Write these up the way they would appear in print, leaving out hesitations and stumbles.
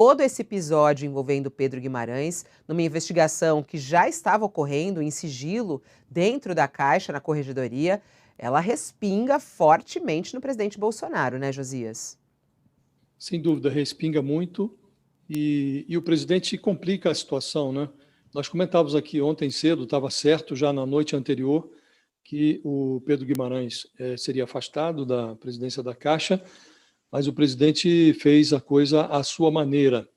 todo esse episódio envolvendo Pedro Guimarães, numa investigação que já estava ocorrendo em sigilo dentro da Caixa, na Corregedoria, ela respinga fortemente no presidente Bolsonaro, né, Josias? Sem dúvida, respinga muito e o presidente complica a situação, né? Nós comentávamos aqui ontem cedo, estava certo já na noite anterior, que o Pedro Guimarães seria afastado da presidência da Caixa, mas o presidente fez a coisa à sua maneira,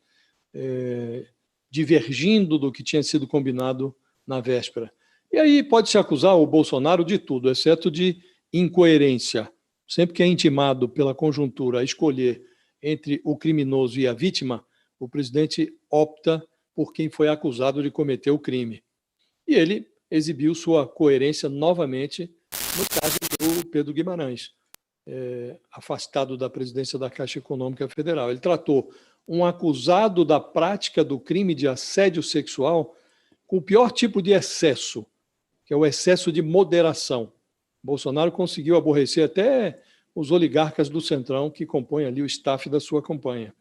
divergindo do que tinha sido combinado na véspera. E aí pode-se acusar o Bolsonaro de tudo, exceto de incoerência. Sempre que é intimado pela conjuntura a escolher entre o criminoso e a vítima, o presidente opta por quem foi acusado de cometer o crime. E ele exibiu sua coerência novamente no caso do Pedro Guimarães, afastado da presidência da Caixa Econômica Federal. Ele tratou um acusado da prática do crime de assédio sexual com o pior tipo de excesso, que é o excesso de moderação. Bolsonaro conseguiu aborrecer até os oligarcas do Centrão, que compõem ali o staff da sua campanha.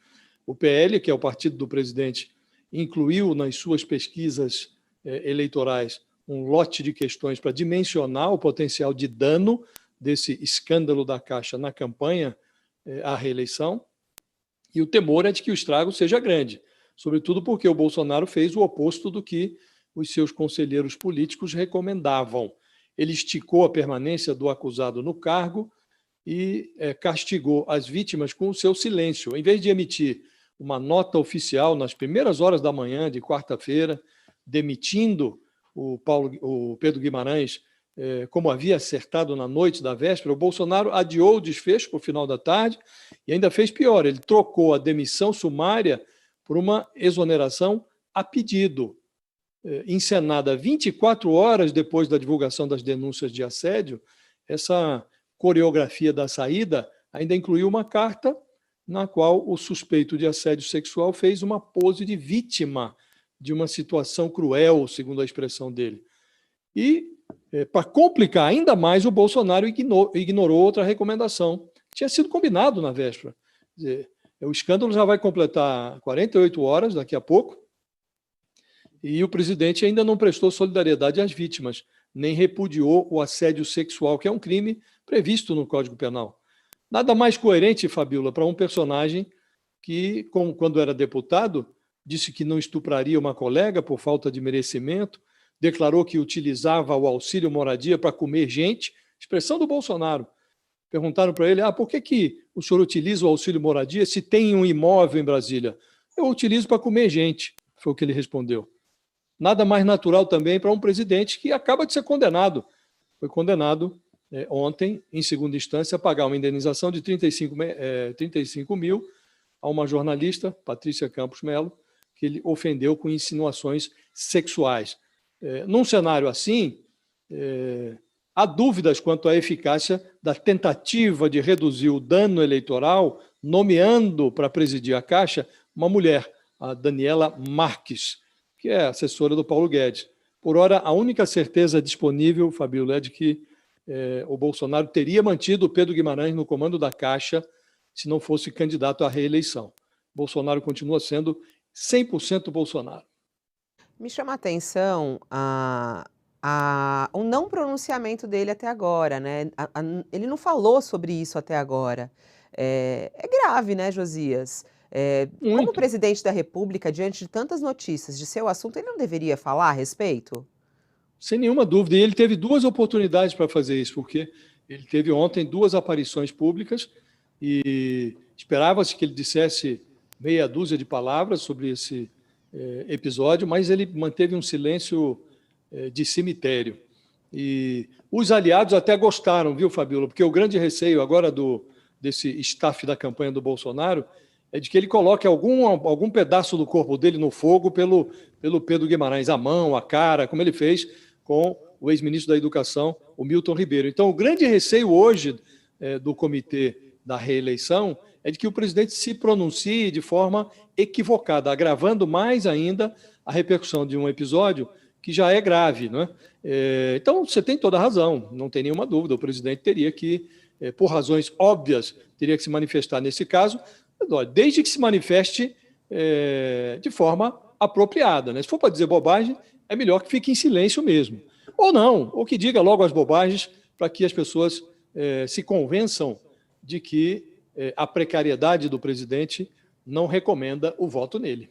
O PL, que é o partido do presidente, incluiu nas suas pesquisas eleitorais um lote de questões para dimensionar o potencial de dano desse escândalo da Caixa na campanha à reeleição. E o temor é de que o estrago seja grande, sobretudo porque o Bolsonaro fez o oposto do que os seus conselheiros políticos recomendavam. Ele esticou a permanência do acusado no cargo e castigou as vítimas com o seu silêncio. Em vez de emitir uma nota oficial nas primeiras horas da manhã de quarta-feira, demitindo o Pedro Guimarães, como havia acertado na noite da véspera, o Bolsonaro adiou o desfecho para o final da tarde e ainda fez pior, ele trocou a demissão sumária por uma exoneração a pedido, encenada 24 horas depois da divulgação das denúncias de assédio. Essa coreografia da saída ainda incluiu uma carta na qual o suspeito de assédio sexual fez uma pose de vítima de uma situação cruel, segundo a expressão dele. E, para complicar ainda mais, o Bolsonaro ignorou outra recomendação, que tinha sido combinado na véspera. Quer dizer, o escândalo já vai completar 48 horas daqui a pouco, e o presidente ainda não prestou solidariedade às vítimas, nem repudiou o assédio sexual, que é um crime previsto no Código Penal. Nada mais coerente, Fabíola, para um personagem que, quando era deputado, disse que não estupraria uma colega por falta de merecimento, declarou que utilizava o auxílio moradia para comer gente, expressão do Bolsonaro. Perguntaram para ele, por que o senhor utiliza o auxílio moradia se tem um imóvel em Brasília? Eu utilizo para comer gente, foi o que ele respondeu. Nada mais natural também para um presidente que acaba de ser condenado. Foi condenado ontem, em segunda instância, a pagar uma indenização de 35 mil a uma jornalista, Patrícia Campos Melo, que ele ofendeu com insinuações sexuais. Num cenário assim, há dúvidas quanto à eficácia da tentativa de reduzir o dano eleitoral, nomeando para presidir a Caixa uma mulher, a Daniela Marques, que é assessora do Paulo Guedes. Por ora, a única certeza disponível, Fabíola, é de que o Bolsonaro teria mantido o Pedro Guimarães no comando da Caixa se não fosse candidato à reeleição. Bolsonaro continua sendo 100% Bolsonaro. Me chama a atenção o não pronunciamento dele até agora, né? Ele não falou sobre isso até agora. É grave, né, Josias? Como Muito. presidente da República, diante de tantas notícias de seu assunto, ele não deveria falar a respeito? Sem nenhuma dúvida. E ele teve duas oportunidades para fazer isso, porque ele teve ontem duas aparições públicas e esperava-se que ele dissesse meia dúzia de palavras sobre esse episódio, mas ele manteve um silêncio de cemitério. E os aliados até gostaram, viu, Fabíola? Porque o grande receio agora desse staff da campanha do Bolsonaro é de que ele coloque algum pedaço do corpo dele no fogo pelo Pedro Guimarães, a mão, a cara, como ele fez com o ex-ministro da Educação, o Milton Ribeiro. Então, o grande receio hoje do comitê da reeleição é de que o presidente se pronuncie de forma equivocada, agravando mais ainda a repercussão de um episódio que já é grave, não é? Então, você tem toda a razão, não tem nenhuma dúvida, o presidente teria que, por razões óbvias, teria que se manifestar nesse caso, desde que se manifeste de forma apropriada, né? Se for para dizer bobagem, é melhor que fique em silêncio mesmo. Ou não, ou que diga logo as bobagens para que as pessoas se convençam de que a precariedade do presidente não recomenda o voto nele.